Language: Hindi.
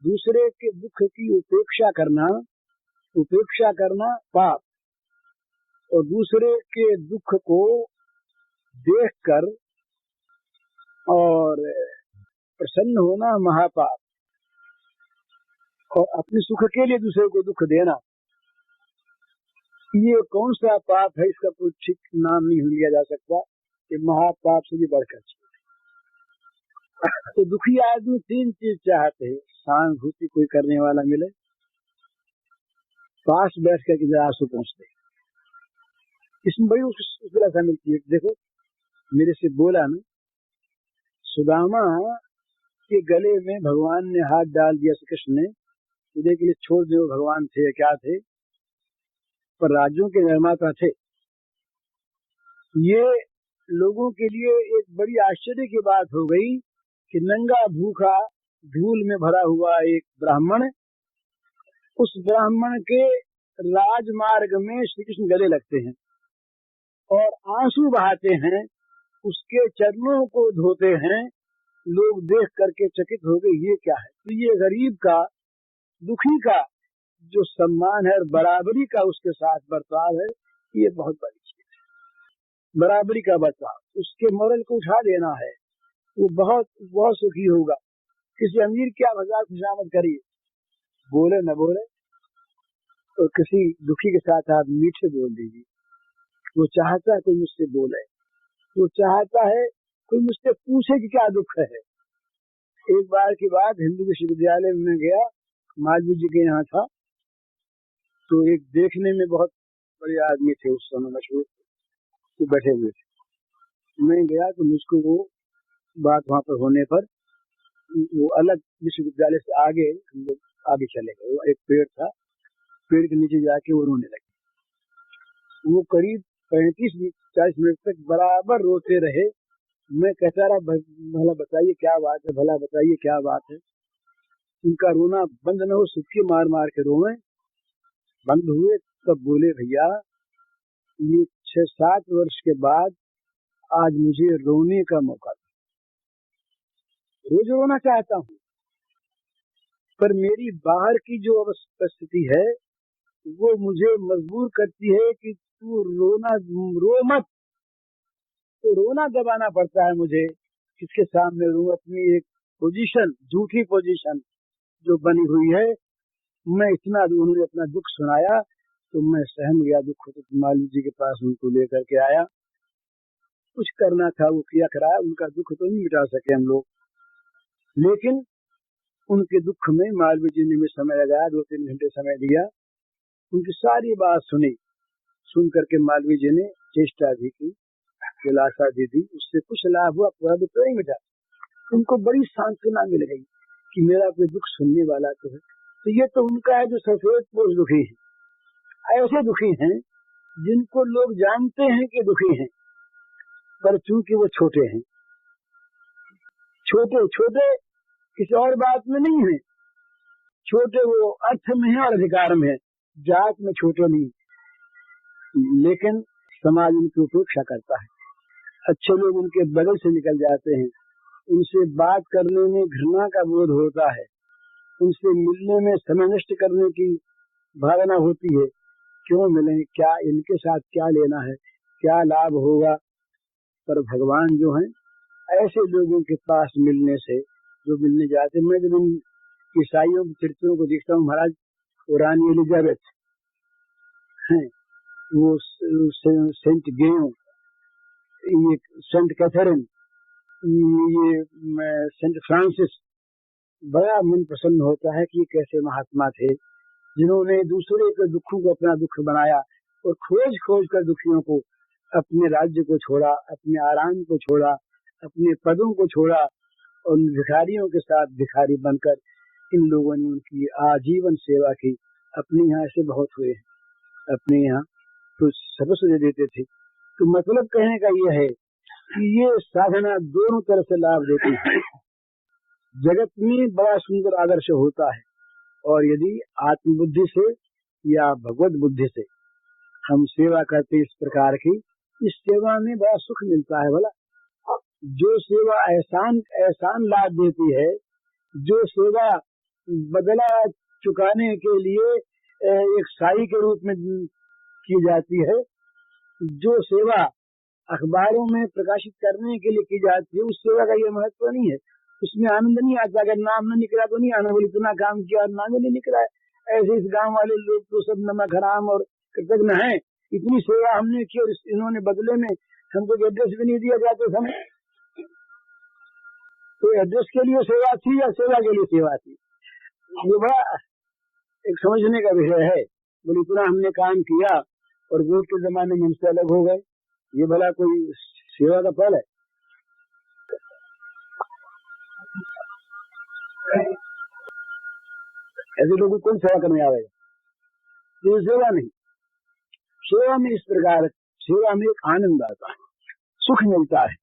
दूसरे के दुख की उपेक्षा करना पाप, और दूसरे के दुख को देखकर और प्रसन्न होना महापाप, और अपने सुख के लिए दूसरे को दुख देना, ये कौन सा पाप है? इसका कोई ठीक नाम नहीं लिया जा सकता। ये महापाप से भी बढ़कर तो दुखी आदमी तीन चीज चाहते हैं। सहानुभूति कोई करने वाला मिले, पास बैठ कर के जरा आंसू पहुँचते, इसमें बड़ी उसका मिलती है। देखो मेरे से बोला ना, सुदामा के गले में भगवान ने हाथ डाल दिया, श्री कृष्ण ने उदय के लिए छोड़ दे, भगवान थे क्या थे, पर राज्यों के निर्माता थे। ये लोगों के लिए एक बड़ी आश्चर्य की बात हो गई कि नंगा भूखा धूल में भरा हुआ एक ब्राह्मण, उस ब्राह्मण के राजमार्ग में श्री कृष्ण गले लगते हैं और आंसू बहाते हैं, उसके चरणों को धोते हैं। लोग देख करके चकित हो गए, ये क्या है? तो ये गरीब का, दुखी का जो सम्मान है और बराबरी का उसके साथ बर्ताव है, ये बहुत बड़ी चीज है। बराबरी का बर्ताव, उसके मोरल को उठा देना है, वो बहुत बहुत सुखी होगा। किसी अमीर क्या मजाक खुशामद करिए, बोले न बोले, तो किसी दुखी के साथ आप मीठे बोल दीजिए। वो चाहता है कोई मुझसे बोले, वो चाहता है कोई मुझसे पूछे कि क्या दुख है। एक बार की बात, हिंदू विश्वविद्यालय में गया, मालवीय जी के यहाँ था, तो एक देखने में बहुत बड़े आदमी थे, उस समय मशहूर, तो बैठे हुए थे। मैं गया तो मुझको वो बात वहाँ पर होने पर, वो अलग विश्वविद्यालय से आगे, हम लोग आगे चले गए। वो एक पेड़ था, पेड़ के नीचे जाके वो रोने लगे। वो करीब 35-40 मिनट तक बराबर रोते रहे। मैं कहता रहा, भला बताइए क्या बात है, भला बताइए क्या बात है। उनका रोना बंद न हो, सुटके मार मार के रोए। बंद हुए तब बोले, भैया ये 6-7 वर्ष के बाद आज मुझे रोने का मौका था। रोज रोना चाहता हूँ, पर मेरी बाहर की जो परिस्थिति है वो मुझे मजबूर करती है कि तू रो मत। तो रोना दबाना पड़ता है मुझे, किसके सामने रो? अपनी एक पोजीशन, झूठी पोजीशन जो बनी हुई है। मैं इतना, उन्होंने अपना दुख सुनाया तो मैं सहम गया दुख को। तो माली जी के पास उनको लेकर के आया, कुछ करना था वो किया कराया। उनका दुख तो नहीं मिटा सके हम लोग, लेकिन उनके दुख में मालवीय जी ने भी समय लगाया, 2-3 घंटे समय दिया, उनकी सारी बात सुनी। सुन करके मालवीय जी ने चेष्टा भी की, दिलासा भी दी, उससे कुछ लाभ हुआ, पूरा दुख नहीं मिटा। उनको बड़ी सांत्वना मिल गई कि मेरा कोई दुख सुनने वाला तो है। तो ये तो उनका है जो सफेद पोष दुखी है। ऐसे दुखी हैं जिनको लोग जानते हैं कि दुखी हैं, पर चूंकि वो छोटे हैं, छोटे किसी और बात में नहीं है, छोटे वो अर्थ में है और अधिकार में है, जात में छोटे नहीं, लेकिन समाज उनकी उपेक्षा करता है। अच्छे लोग उनके बगल से निकल जाते हैं, उनसे बात करने में घृणा का बोध होता है, उनसे मिलने में समय नष्ट करने की भावना होती है। क्यों मिलें, क्या इनके साथ क्या लेना है, क्या लाभ होगा। पर भगवान जो हैं, ऐसे लोगों के पास मिलने से, जो मिलने जाते, मैं जब इन ईसाइयों के चरित्रों को देखता हूँ, महाराज वो रानी एलिजाबेथ हैं, वो सेंट गेयो, ये सेंट कैथरीन, ये सेंट फ्रांसिस, बड़ा मन प्रसन्न होता है कि कैसे महात्मा थे जिन्होंने दूसरे के दुखों को अपना दुख बनाया और खोज खोज कर दुखियों को, अपने राज्य को छोड़ा, अपने आराम को छोड़ा, अपने पदों को छोड़ा, और भिखारियों के साथ भिखारी बनकर इन लोगों ने उनकी आजीवन सेवा की। अपने यहाँ से बहुत हुए हैं, अपने यहाँ तो सबसे दे देते थे। तो मतलब कहने का यह है कि ये साधना दोनों तरफ से लाभ देती है। जगत में बड़ा सुंदर आदर्श होता है, और यदि आत्मबुद्धि से या भगवत बुद्धि से हम सेवा करते इस प्रकार की, इस सेवा में बड़ा सुख मिलता है। भला जो सेवा एहसान लाभ देती है, जो सेवा बदला चुकाने के लिए एक साई के रूप में की जाती है। जो सेवा अखबारों में प्रकाशित करने के लिए की जाती है उस सेवा का ये महत्व नहीं है, उसमें आनंद नहीं आता। अगर नाम न निकला तो नहीं आनंद, बोले इतना काम किया और नाम ही नहीं निकला है। ऐसे इस गांव वाले लोग तो सब नमक हराम और कृतज्ञ हैं, इतनी सेवा हमने की और इन्होंने बदले में हमको एड्रेस भी नहीं दिया जाते समय। तो एड्रेस के लिए सेवा थी या सेवा के लिए सेवा थी, ये बड़ा एक समझने का विषय है। बोले इतना हमने काम किया और वोट के जमाने में हमसे अलग हो गए, ये भला कोई सेवा का फल है? ऐसे लोगों को कौन सेवा करने आवेगा? ये सेवा नहीं। सेवा में इस प्रकार, सेवा में एक आनंद आता है, सुख मिलता है।